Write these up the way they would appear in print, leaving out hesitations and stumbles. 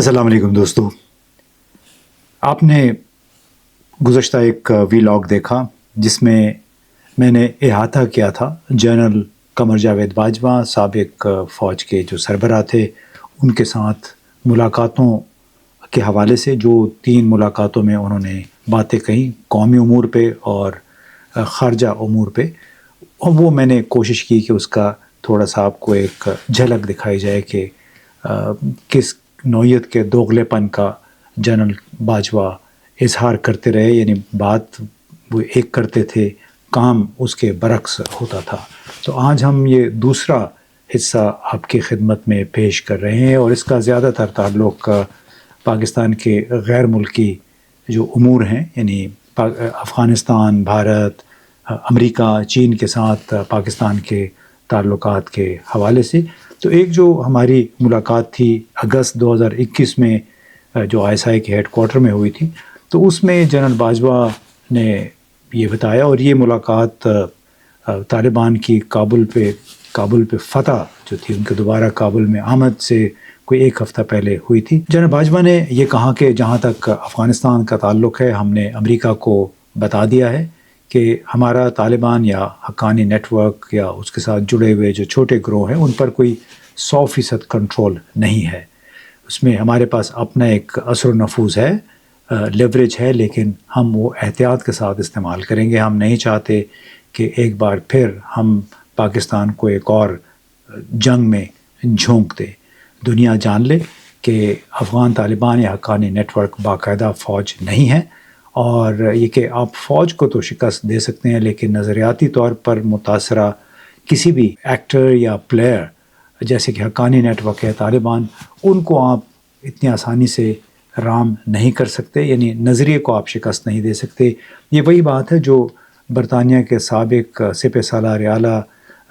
السلام علیکم دوستو، آپ نے گزشتہ ایک ویلاگ دیکھا جس میں میں نے احاطہ کیا تھا جنرل قمر جاوید باجوہ سابق فوج کے جو سربراہ تھے ان کے ساتھ ملاقاتوں کے حوالے سے، جو 3 ملاقاتوں میں انہوں نے باتیں کہیں قومی امور پہ اور خارجہ امور پہ، اور وہ میں نے کوشش کی کہ اس کا تھوڑا سا آپ کو ایک جھلک دکھائی جائے کہ کس نوعیت کے دوغلے پن کا جنرل باجوہ اظہار کرتے رہے، یعنی بات وہ ایک کرتے تھے، کام اس کے برعکس ہوتا تھا۔ تو آج ہم یہ دوسرا حصہ آپ کی خدمت میں پیش کر رہے ہیں، اور اس کا زیادہ تر تعلق پاکستان کے غیر ملکی جو امور ہیں، یعنی افغانستان، بھارت، امریکہ، چین کے ساتھ پاکستان کے تعلقات کے حوالے سے۔ تو ایک جو ہماری ملاقات تھی اگست 2021 میں جو ISI کے ہیڈ کوارٹر میں ہوئی تھی، تو اس میں جنرل باجوہ نے یہ بتایا، اور یہ ملاقات طالبان کی کابل پہ فتح جو تھی، ان کے دوبارہ کابل میں آمد سے کوئی 1 ہفتہ پہلے ہوئی تھی۔ جنرل باجوہ نے یہ کہا کہ جہاں تک افغانستان کا تعلق ہے، ہم نے امریکہ کو بتا دیا ہے کہ ہمارا طالبان یا حقانی نیٹ ورک یا اس کے ساتھ جڑے ہوئے جو چھوٹے گروہ ہیں ان پر کوئی 100% کنٹرول نہیں ہے۔ اس میں ہمارے پاس اپنا ایک اثر و نفوذ ہے، لیوریج ہے، لیکن ہم وہ احتیاط کے ساتھ استعمال کریں گے۔ ہم نہیں چاہتے کہ ایک بار پھر ہم پاکستان کو ایک اور جنگ میں جھونک دے۔ دنیا جان لے کہ افغان طالبان یا حقانی نیٹ ورک باقاعدہ فوج نہیں ہے، اور یہ کہ آپ فوج کو تو شکست دے سکتے ہیں، لیکن نظریاتی طور پر متاثرہ کسی بھی ایکٹر یا پلیئر جیسے کہ حقانی نیٹ ورک ہے، طالبان، ان کو آپ اتنی آسانی سے رام نہیں کر سکتے، یعنی نظریے کو آپ شکست نہیں دے سکتے۔ یہ وہی بات ہے جو برطانیہ کے سابق سپہ سالار اعلیٰ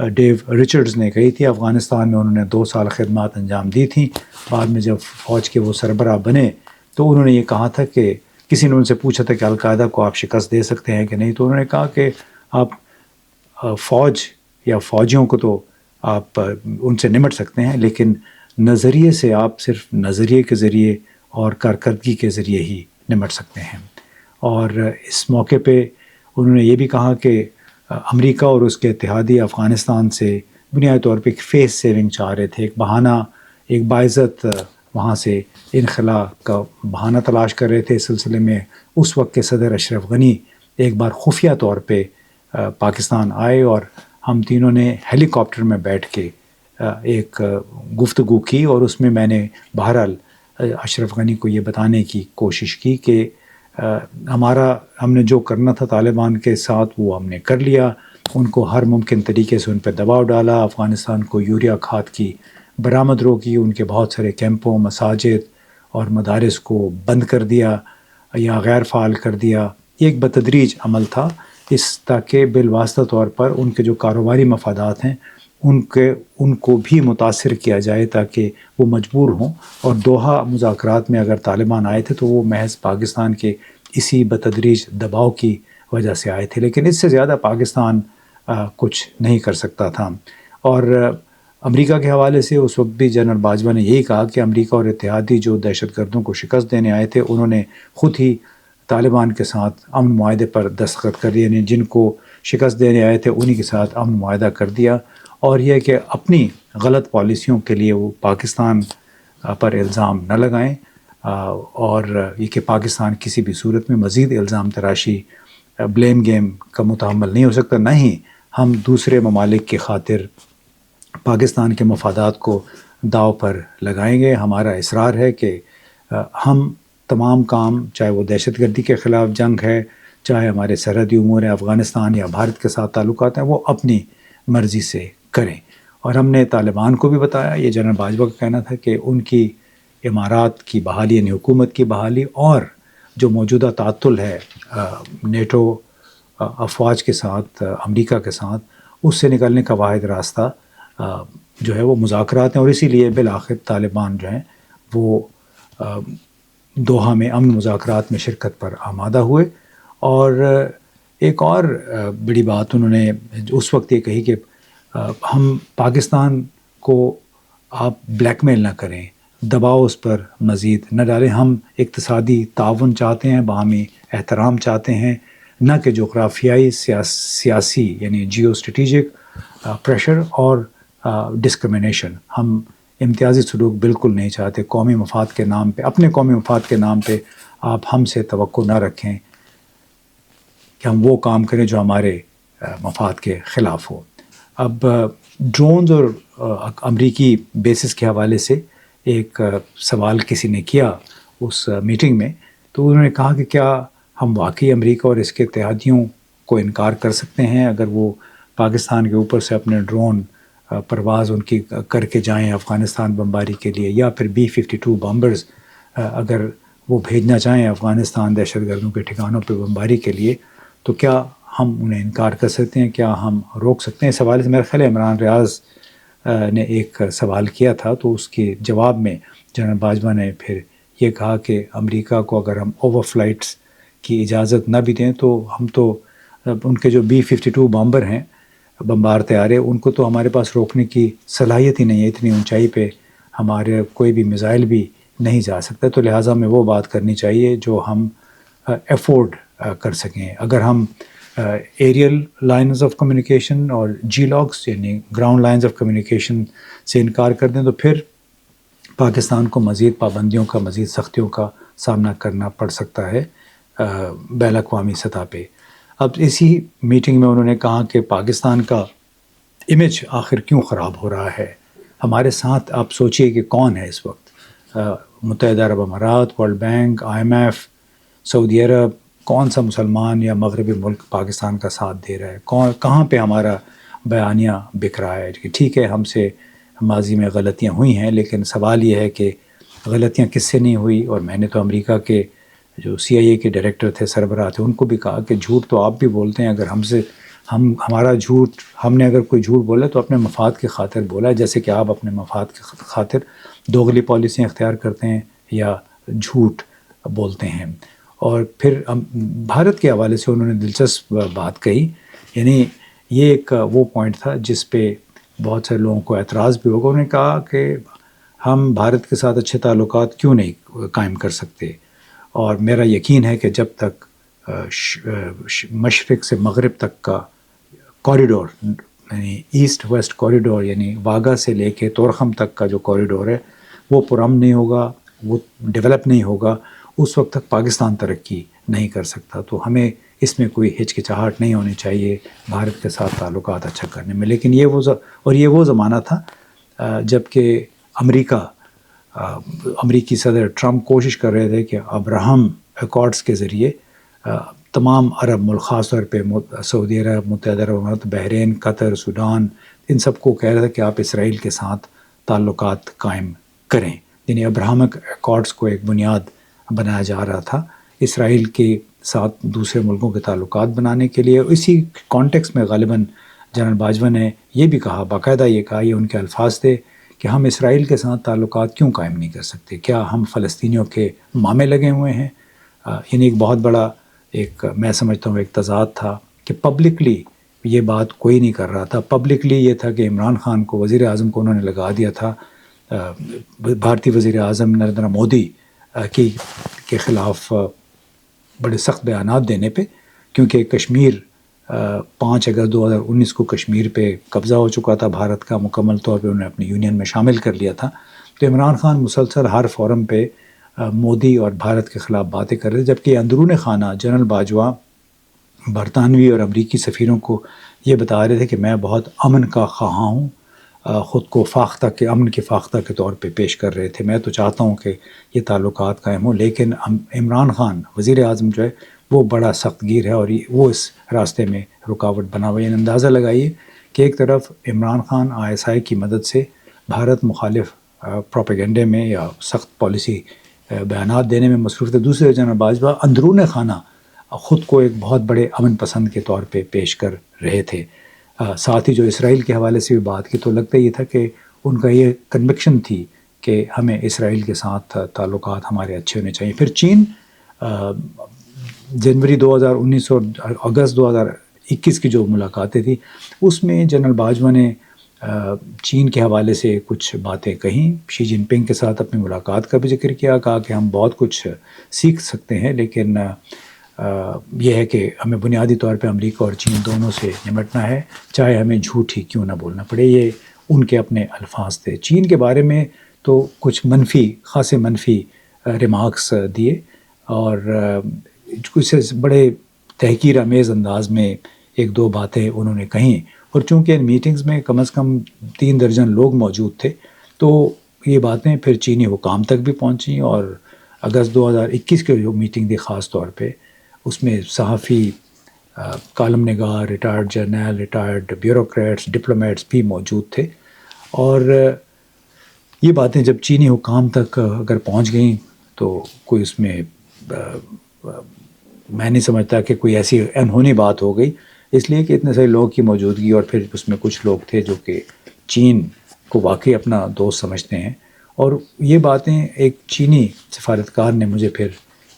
ڈیو رچرڈز نے کہی تھی۔ افغانستان میں انہوں نے 2 سال خدمات انجام دی تھیں، بعد میں جب فوج کے وہ سربراہ بنے تو انہوں نے یہ کہا تھا کہ کسی نے ان سے پوچھا تھا کہ القاعدہ کو آپ شکست دے سکتے ہیں کہ نہیں، تو انہوں نے کہا کہ آپ فوج یا فوجیوں کو تو آپ ان سے نمٹ سکتے ہیں، لیکن نظریے سے آپ صرف نظریے کے ذریعے اور کارکردگی کے ذریعے ہی نمٹ سکتے ہیں۔ اور اس موقع پہ انہوں نے یہ بھی کہا کہ امریکہ اور اس کے اتحادی افغانستان سے بنیادی طور پہ ایک فیس سیونگ چاہ رہے تھے، ایک بہانہ، ایک باعزت وہاں سے انخلا کا بہانہ تلاش کر رہے تھے۔ اس سلسلے میں اس وقت کے صدر اشرف غنی ایک بار خفیہ طور پہ پاکستان آئے، اور ہم تینوں نے ہیلی کاپٹر میں بیٹھ کے ایک گفتگو کی، اور اس میں نے بہرحال اشرف غنی کو یہ بتانے کی کوشش کی کہ ہم نے جو کرنا تھا طالبان کے ساتھ وہ ہم نے کر لیا، ان کو ہر ممکن طریقے سے ان پہ دباؤ ڈالا، افغانستان کو یوریا کھاد کی برآمد روکی، ان کے بہت سارے کیمپوں، مساجد اور مدارس کو بند کر دیا یا غیر فعال کر دیا۔ یہ ایک بتدریج عمل تھا، تاکہ بالواسطہ طور پر ان کے جو کاروباری مفادات ہیں ان کو بھی متاثر کیا جائے، تاکہ وہ مجبور ہوں۔ اور دوحہ مذاکرات میں اگر طالبان آئے تھے تو وہ محض پاکستان کے اسی بتدریج دباؤ کی وجہ سے آئے تھے، لیکن اس سے زیادہ پاکستان کچھ نہیں کر سکتا تھا۔ اور امریکہ کے حوالے سے اس وقت بھی جنرل باجوہ نے یہی کہا کہ امریکہ اور اتحادی جو دہشت گردوں کو شکست دینے آئے تھے، انہوں نے خود ہی طالبان کے ساتھ امن معاہدے پر دستخط کر دیے، یعنی جن کو شکست دینے آئے تھے انہی کے ساتھ امن معاہدہ کر دیا۔ اور یہ کہ اپنی غلط پالیسیوں کے لیے وہ پاکستان پر الزام نہ لگائیں، اور یہ کہ پاکستان کسی بھی صورت میں مزید الزام تراشی، بلیم گیم کا متحمل نہیں ہو سکتا، نہ ہی ہم دوسرے ممالک کی خاطر پاکستان کے مفادات کو داؤ پر لگائیں گے۔ ہمارا اصرار ہے کہ ہم تمام کام، چاہے وہ دہشت گردی کے خلاف جنگ ہے، چاہے ہمارے سرحدی امور ہیں، افغانستان یا بھارت کے ساتھ تعلقات ہیں، وہ اپنی مرضی سے کریں۔ اور ہم نے طالبان کو بھی بتایا، یہ جنرل باجوہ کا کہنا تھا کہ ان کی امارات کی بحالی، یعنی حکومت کی بحالی، اور جو موجودہ تعطل ہے نیٹو افواج کے ساتھ، امریکہ کے ساتھ، اس سے نکلنے کا واحد راستہ جو ہے وہ مذاکرات ہیں۔ اور اسی لیے بالآخر طالبان جو ہیں وہ دوحہ میں امن مذاکرات میں شرکت پر آمادہ ہوئے۔ اور ایک اور بڑی بات انہوں نے اس وقت یہ کہی کہ ہم پاکستان کو آپ بلیک میل نہ کریں، دباؤ اس پر مزید نہ ڈالیں. ہم اقتصادی تعاون چاہتے ہیں, باہمی احترام چاہتے ہیں, نہ کہ جغرافیائی سیاسی یعنی جیو اسٹریٹجک پریشر اور ڈسکرمنیشن. ہم امتیازی سلوک بالکل نہیں چاہتے. قومی مفاد کے نام پہ, اپنے قومی مفاد کے نام پہ آپ ہم سے توقع نہ رکھیں کہ ہم وہ کام کریں جو ہمارے مفاد کے خلاف ہو. اب ڈرونز اور امریکی بیسز کے حوالے سے ایک سوال کسی نے کیا اس میٹنگ میں, تو انہوں نے کہا کہ کیا ہم واقعی امریکہ اور اس کے اتحادیوں کو انکار کر سکتے ہیں اگر وہ پاکستان کے اوپر سے اپنے ڈرون پرواز ان کی کر کے جائیں افغانستان بمباری کے لیے, یا پھر B-52 بمبرز اگر وہ بھیجنا چاہیں افغانستان دہشت گردوں کے ٹھکانوں پہ بمباری کے لیے, تو کیا ہم انہیں انکار کر سکتے ہیں, کیا ہم روک سکتے ہیں؟ اس حوالے سے میرا خیال ہے عمران ریاض نے ایک سوال کیا تھا, تو اس کے جواب میں جنرل باجوہ نے پھر یہ کہا کہ امریکہ کو اگر ہم اوور فلائٹس کی اجازت نہ بھی دیں تو ہم تو ان کے جو B-52 بمبر ہیں, بمبار طیارے, ان کو تو ہمارے پاس روکنے کی صلاحیت ہی نہیں ہے. اتنی اونچائی پہ ہمارے کوئی بھی میزائل بھی نہیں جا سکتا, تو لہٰذا ہمیں وہ بات کرنی چاہیے جو ہم ایفورڈ کر سکیں. اگر ہم ایریل لائنز آف کمیونیکیشن اور جی لاگس یعنی گراؤنڈ لائنز آف کمیونیکیشن سے انکار کر دیں تو پھر پاکستان کو مزید پابندیوں کا, مزید سختیوں کا سامنا کرنا پڑ سکتا ہے بین الاقوامی سطح پہ. اب اسی میٹنگ میں انہوں نے کہا کہ پاکستان کا امیج آخر کیوں خراب ہو رہا ہے ہمارے ساتھ. آپ سوچئے کہ کون ہے اس وقت, متحدہ عرب امارات, ورلڈ بینک, IMF, سعودی عرب, کون سا مسلمان یا مغربی ملک پاکستان کا ساتھ دے رہا ہے؟ کہاں پہ ہمارا بیانیہ بک رہا ہے؟ کہ ٹھیک ہے ہم سے ماضی میں غلطیاں ہوئی ہیں, لیکن سوال یہ ہے کہ غلطیاں کس سے نہیں ہوئی. اور میں نے تو امریکہ کے جو CIA کے ڈائریکٹر تھے, سربراہ تھے, ان کو بھی کہا کہ جھوٹ تو آپ بھی بولتے ہیں, اگر ہمارا جھوٹ, ہم نے اگر کوئی جھوٹ بولا تو اپنے مفاد کی خاطر بولا, جیسے کہ آپ اپنے مفاد کی خاطر دوغلی پالیسیاں اختیار کرتے ہیں یا جھوٹ بولتے ہیں. اور پھر بھارت کے حوالے سے انہوں نے دلچسپ بات کہی, یعنی یہ ایک وہ پوائنٹ تھا جس پہ بہت سے لوگوں کو اعتراض بھی ہوگا. انہوں نے کہا کہ ہم بھارت کے ساتھ اچھے تعلقات کیوں نہیں قائم کر سکتے, اور میرا یقین ہے کہ جب تک مشرق سے مغرب تک کا کوریڈور یعنی ایسٹ ویسٹ کوریڈور یعنی واگا سے لے کے تورخم تک کا جو کوریڈور ہے وہ پرامن نہیں ہوگا, وہ ڈیولپ نہیں ہوگا, اس وقت تک پاکستان ترقی نہیں کر سکتا. تو ہمیں اس میں کوئی ہچکچاہٹ نہیں ہونی چاہیے بھارت کے ساتھ تعلقات اچھا کرنے میں. لیکن یہ وہ زمانہ تھا جب کہ امریکی صدر ٹرمپ کوشش کر رہے تھے کہ ابراہم ایکارڈز کے ذریعے تمام عرب ملک, خاص طور پہ سعودی عرب, متحدہ عرب امارات, بحرین, قطر, سوڈان, ان سب کو کہہ رہا تھا کہ آپ اسرائیل کے ساتھ تعلقات قائم کریں. یعنی ابراہمک ایکارڈز کو ایک بنیاد بنایا جا رہا تھا اسرائیل کے ساتھ دوسرے ملکوں کے تعلقات بنانے کے لیے. اسی کانٹیکس میں غالباً جنرل باجوہ نے یہ بھی کہا, باقاعدہ یہ کہا, یہ ان کے الفاظ تھے کہ ہم اسرائیل کے ساتھ تعلقات کیوں قائم نہیں کر سکتے, کیا ہم فلسطینیوں کے مامے لگے ہوئے ہیں. یعنی ایک بہت بڑا میں سمجھتا ہوں ایک تضاد تھا کہ پبلکلی یہ بات کوئی نہیں کر رہا تھا. پبلکلی یہ تھا کہ عمران خان کو, وزیر اعظم کو انہوں نے لگا دیا تھا بھارتی وزیر اعظم نریندر مودی کے خلاف بڑے سخت بیانات دینے پہ, کیونکہ کشمیر 5 اگست 2019 کو کشمیر پہ قبضہ ہو چکا تھا بھارت کا, مکمل طور پہ انہوں نے اپنی یونین میں شامل کر لیا تھا. تو عمران خان مسلسل ہر فورم پہ مودی اور بھارت کے خلاف باتیں کر رہے تھے, جبکہ اندرون خانہ جنرل باجوہ برطانوی اور امریکی سفیروں کو یہ بتا رہے تھے کہ میں بہت امن کا خواہاں ہوں, خود کو امن کے فاختہ کے طور پہ پیش کر رہے تھے. میں تو چاہتا ہوں کہ یہ تعلقات قائم ہوں, لیکن عمران خان وزیر اعظم جو ہے وہ بڑا سخت گیر ہے اور وہ اس راستے میں رکاوٹ بنا ہوا ہے. اندازہ لگائیے کہ ایک طرف عمران خان ISI کی مدد سے بھارت مخالف پروپیگنڈے میں یا سخت پالیسی بیانات دینے میں مصروف تھے, دوسرے جنرل باجوہ اندرون خانہ خود کو ایک بہت بڑے امن پسند کے طور پہ پیش کر رہے تھے. ساتھ ہی جو اسرائیل کے حوالے سے بھی بات کی تو لگتا یہ تھا کہ ان کا یہ کنوکشن تھی کہ ہمیں اسرائیل کے ساتھ تعلقات ہمارے اچھے ہونے چاہیے. پھر چین جنوری 2019 اور اگست 2021 کی جو ملاقاتیں تھیں اس میں جنرل باجوہ نے چین کے حوالے سے کچھ باتیں کہیں، شی جن پنگ کے ساتھ اپنی ملاقات کا بھی ذکر کیا، کہا کہ ہم بہت کچھ سیکھ سکتے ہیں، لیکن یہ ہے کہ ہمیں بنیادی طور پہ امریکہ اور چین دونوں سے نمٹنا ہے، چاہے ہمیں جھوٹ ہی کیوں نہ بولنا پڑے۔ یہ ان کے اپنے الفاظ تھے۔ چین کے بارے میں تو کچھ خاصے منفی ریمارکس دیے، اور کچھ بڑے تحقیر آمیز انداز میں ایک دو باتیں انہوں نے کہیں، اور چونکہ ان میٹنگز میں کم از کم 3 درجن لوگ موجود تھے، تو یہ باتیں پھر چینی حکام تک بھی پہنچیں، اور اگست 2021 کی جو میٹنگ تھی خاص طور پہ، اس میں صحافی، کالم نگار، ریٹائرڈ جرنیل، ریٹائرڈ بیوروکریٹس، ڈپلومیٹس بھی موجود تھے، اور یہ باتیں جب چینی حکام تک اگر پہنچ گئیں تو کوئی اس میں میں نہیں سمجھتا کہ کوئی ایسی انہونی بات ہو گئی، اس لیے کہ اتنے سارے لوگ کی موجودگی، اور پھر اس میں کچھ لوگ تھے جو کہ چین کو واقعی اپنا دوست سمجھتے ہیں، اور یہ باتیں ایک چینی سفارتکار نے مجھے پھر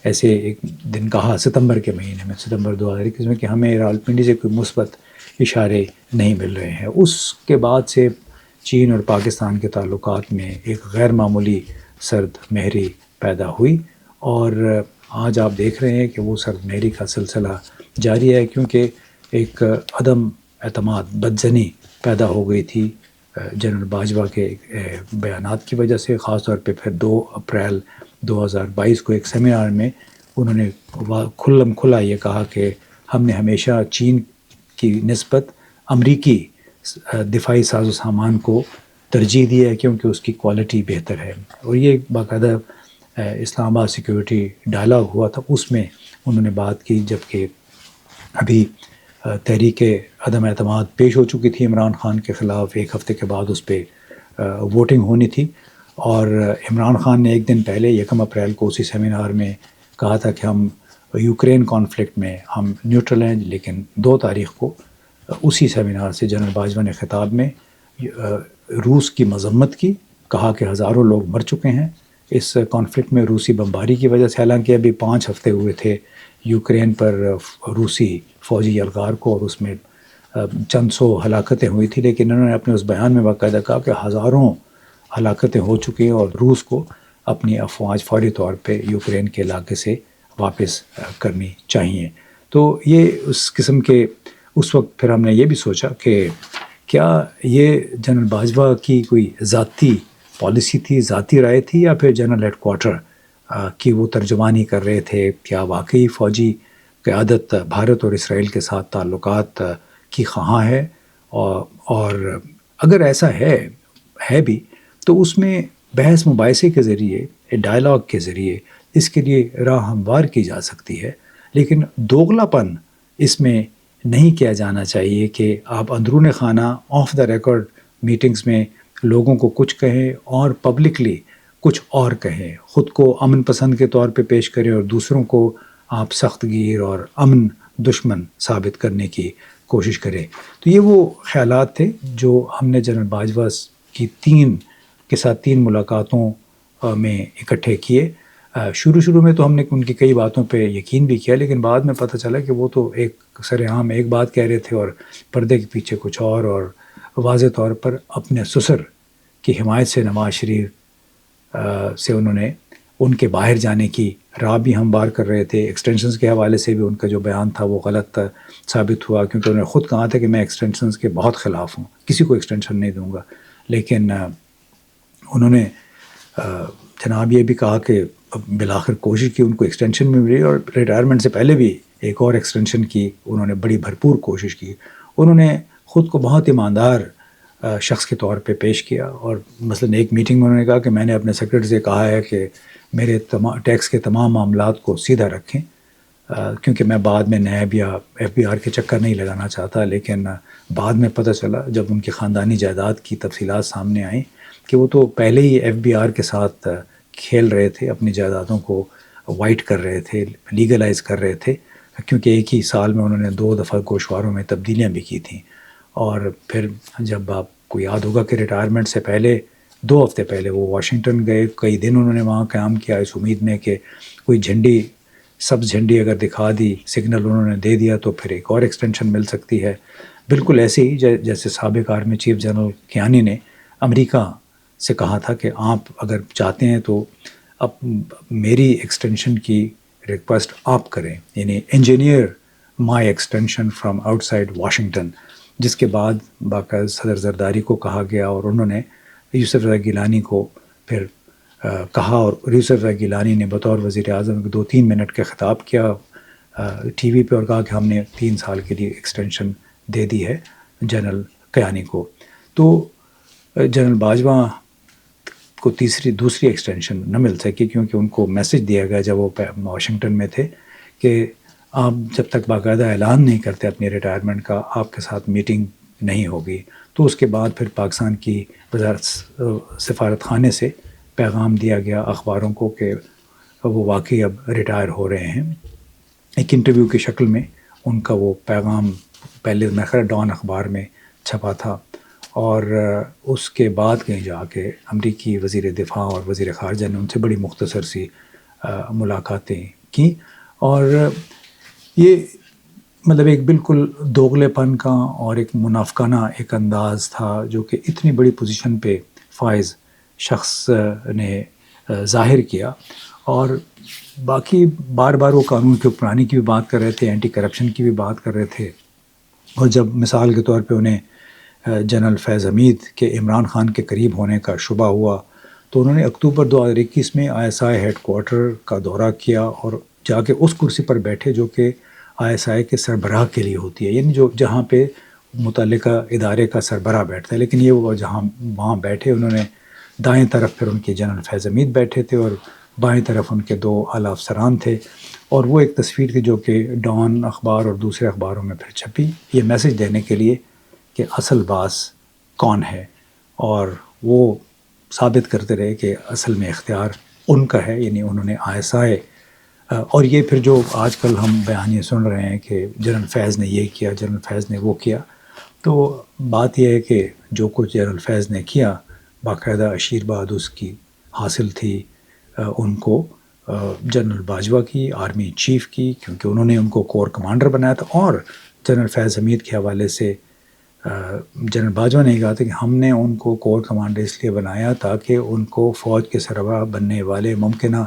ایسے ایک دن کہا ستمبر کے مہینے میں، ستمبر 2021 میں، کہ ہمیں راولپنڈی سے کوئی مثبت اشارے نہیں مل رہے ہیں۔ اس کے بعد سے چین اور پاکستان کے تعلقات میں ایک غیر معمولی سرد مہری پیدا ہوئی، اور آج آپ دیکھ رہے ہیں کہ وہ سرد مہری کا سلسلہ جاری ہے، کیونکہ ایک عدم اعتماد، بدظنی پیدا ہو گئی تھی جنرل باجوہ کے بیانات کی وجہ سے، خاص طور پہ پھر 2 اپریل 2022 کو ایک سیمینار میں انہوں نے کھلم کھلا یہ کہا کہ ہم نے ہمیشہ چین کی نسبت امریکی دفاعی ساز و سامان کو ترجیح دی ہے، کیونکہ اس کی کوالٹی بہتر ہے، اور یہ باقاعدہ اسلام آباد سیکیورٹی ڈائلاگ ہوا تھا، اس میں انہوں نے بات کی، جبکہ ابھی تحریک عدم اعتماد پیش ہو چکی تھی عمران خان کے خلاف، ایک ہفتے کے بعد اس پہ ووٹنگ ہونی تھی، اور عمران خان نے ایک دن پہلے 1 اپریل کو اسی سیمینار میں کہا تھا کہ ہم یوکرین کانفلکٹ میں ہم نیوٹرل ہیں، لیکن 2 تاریخ کو اسی سیمینار سے جنرل باجوہ نے خطاب میں روس کی مذمت کی، کہا کہ ہزاروں لوگ مر چکے ہیں اس کانفلکٹ میں روسی بمباری کی وجہ سے، حالانکہ ابھی 5 ہفتے ہوئے تھے یوکرین پر روسی فوجی یلغار کو، اور اس میں چند سو ہلاکتیں ہوئی تھی، لیکن انہوں نے اپنے اس بیان میں باقاعدہ کہا کہ ہزاروں ہلاکتیں ہو چکی ہیں، اور روس کو اپنی افواج فوری طور پہ یوکرین کے علاقے سے واپس کرنی چاہیے۔ تو یہ اس قسم کے اس وقت پھر ہم نے یہ بھی سوچا کہ کیا یہ جنرل باجوہ کی کوئی ذاتی پالیسی تھی، ذاتی رائے تھی، یا پھر جنرل ہیڈ کوارٹر کی وہ ترجمانی کر رہے تھے؟ کیا واقعی فوجی قیادت بھارت اور اسرائیل کے ساتھ تعلقات کی خواہاں ہے؟ اور اگر ایسا ہے بھی تو اس میں بحث مباحثے کے ذریعے، ڈائلاگ کے ذریعے اس کے لیے راہ ہموار کی جا سکتی ہے، لیکن دوغلا پن اس میں نہیں کیا جانا چاہیے کہ آپ اندرون خانہ آف دا ریکارڈ میٹنگز میں لوگوں کو کچھ کہیں اور پبلکلی کچھ اور کہیں، خود کو امن پسند کے طور پہ پیش کریں اور دوسروں کو آپ سخت گیر اور امن دشمن ثابت کرنے کی کوشش کریں۔ تو یہ وہ خیالات تھے جو ہم نے جنرل باجوہ کی 3 ملاقاتوں میں اکٹھے کیے۔ شروع میں تو ہم نے ان کی کئی باتوں پہ یقین بھی کیا، لیکن بعد میں پتہ چلا کہ وہ تو ایک سر عام ایک بات کہہ رہے تھے اور پردے کے پیچھے کچھ اور واضح طور پر اپنے سسر کی حمایت سے نواز شریف سے انہوں نے ان کے باہر جانے کی راہ بھی ہموار کر رہے تھے۔ ایکسٹینشنز کے حوالے سے بھی ان کا جو بیان تھا وہ غلط ثابت ہوا، کیونکہ انہوں نے خود کہا تھا کہ میں ایکسٹینشنز کے بہت خلاف ہوں، کسی کو ایکسٹینشن نہیں دوں گا، لیکن انہوں نے جناب یہ بھی کہا کہ بالآخر کوشش کی، ان کو ایکسٹینشن میں ملی، اور ریٹائرمنٹ سے پہلے بھی ایک اور ایکسٹینشن کی انہوں نے بڑی بھرپور کوشش کی۔ انہوں نے خود کو بہت ایماندار شخص کے طور پہ پیش کیا، اور مثلا ایک میٹنگ میں انہوں نے کہا کہ میں نے اپنے سیکرٹری سے کہا ہے کہ میرے ٹیکس کے تمام معاملات کو سیدھا رکھیں، کیونکہ میں بعد میں نیب یا FBI کے چکر نہیں لگانا چاہتا۔ لیکن بعد میں پتہ چلا جب ان کی خاندانی جائیداد کی تفصیلات سامنے آئیں کہ وہ تو پہلے ہی FBI کے ساتھ کھیل رہے تھے، اپنی جائیدادوں کو وائٹ کر رہے تھے، لیگلائز کر رہے تھے، کیونکہ ایک ہی سال میں انہوں نے 2 دفعہ گوشواروں میں تبدیلیاں بھی کی تھیں۔ اور پھر جب آپ کو یاد ہوگا کہ ریٹائرمنٹ سے پہلے 2 ہفتے پہلے وہ واشنگٹن گئے، کئی دن انہوں نے وہاں قیام کیا اس امید میں کہ کوئی جھنڈی، سبز جھنڈی اگر دکھا دی، سگنل انہوں نے دے دیا تو پھر ایک اور ایکسٹینشن مل سکتی ہے۔ بالکل ایسے ہی جیسے سابق آرمی چیف جنرل کیانی نے امریکہ سے کہا تھا کہ آپ اگر چاہتے ہیں تو اب میری ایکسٹینشن کی ریکویسٹ آپ کریں، یعنی engineer my extension from out side Washington, جس کے بعد باقاعدہ صدر زرداری کو کہا گیا اور انہوں نے یوسف رضا گیلانی کو پھر کہا، اور یوسف رضا گیلانی نے بطور وزیر اعظم 2-3 منٹ کا خطاب کیا ٹی وی پہ اور کہا کہ ہم نے 3 سال کے لیے ایکسٹینشن دے دی ہے جنرل کیانی کو۔ تو جنرل باجوہ کو دوسری ایکسٹینشن نہ مل سکی، کیونکہ ان کو میسج دیا گیا جب وہ واشنگٹن میں تھے کہ آپ جب تک باقاعدہ اعلان نہیں کرتے اپنی ریٹائرمنٹ کا، آپ کے ساتھ میٹنگ نہیں ہوگی۔ تو اس کے بعد پھر پاکستان کی وزارت سفارت خانے سے پیغام دیا گیا اخباروں کو کہ وہ واقعی اب ریٹائر ہو رہے ہیں۔ ایک انٹرویو کی شکل میں ان کا وہ پیغام پہلے میخر ڈان اخبار میں چھپا تھا، اور اس کے بعد کہیں جا کے امریکی وزیر دفاع اور وزیر خارجہ نے ان سے بڑی مختصر سی ملاقاتیں کیں، اور یہ مطلب ایک بالکل دوغلے پن کا اور ایک منافقانہ ایک انداز تھا جو کہ اتنی بڑی پوزیشن پہ فائز شخص نے ظاہر کیا۔ اور باقی بار بار وہ قانون کے حکمرانی کی بھی بات کر رہے تھے، اینٹی کرپشن کی بھی بات کر رہے تھے، اور جب مثال کے طور پہ انہیں جنرل فیض حمید کے عمران خان کے قریب ہونے کا شبہ ہوا تو انہوں نے اکتوبر 2021 میں ISI ہیڈ کوارٹر کا دورہ کیا اور جا کے اس کرسی پر بیٹھے جو کہ ISI کے سربراہ کے لیے ہوتی ہے، یعنی جہاں پہ متعلقہ ادارے کا سربراہ بیٹھتا ہے، لیکن یہ وہ وہاں بیٹھے، انہوں نے دائیں طرف پھر ان کے جنرل فیض حمید بیٹھے تھے اور بائیں طرف ان کے 2 اعلیٰ افسران تھے، اور وہ ایک تصویر تھی جو کہ ڈان اخبار اور دوسرے اخباروں میں پھر چھپی، یہ میسج دینے کے لیے کہ اصل باس کون ہے، اور وہ ثابت کرتے رہے کہ اصل میں اختیار ان کا ہے، یعنی انہوں نے ISI۔ اور یہ پھر جو آج کل ہم بیانیے سن رہے ہیں کہ جنرل فیض نے یہ کیا، جنرل فیض نے وہ کیا، تو بات یہ ہے کہ جو کچھ جنرل فیض نے کیا باقاعدہ آشیرواد اس کی حاصل تھی ان کو جنرل باجوہ کی، آرمی چیف کی، کیونکہ انہوں نے ان کو کور کمانڈر بنایا تھا، اور جنرل فیض حمید کے حوالے سے جنرل باجوہ نے کہا تھا کہ ہم نے ان کو کور کمانڈر اس لیے بنایا تاکہ ان کو فوج کے سربراہ بننے والے ممکنہ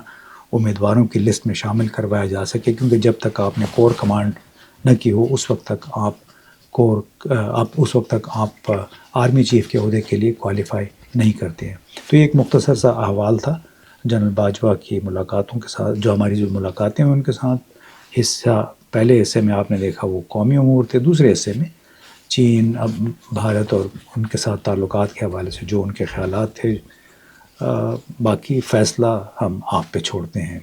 امیدواروں کی لسٹ میں شامل کروایا جا سکے، کیونکہ جب تک آپ نے کور کمانڈ نہ کی ہو اس وقت تک آپ آرمی چیف کے عہدے کے لیے کوالیفائی نہیں کرتے ہیں۔ تو یہ ایک مختصر سا احوال تھا جنرل باجوہ کی ملاقاتوں کے ساتھ، جو ہماری جو ملاقاتیں ہیں ان کے ساتھ۔ حصہ پہلے حصے میں آپ نے دیکھا وہ قومی امور تھے، دوسرے حصے میں چین، اب بھارت اور ان کے ساتھ تعلقات کے حوالے سے جو ان کے خیالات تھے۔ باقی فیصلہ ہم آپ پہ چھوڑتے ہیں۔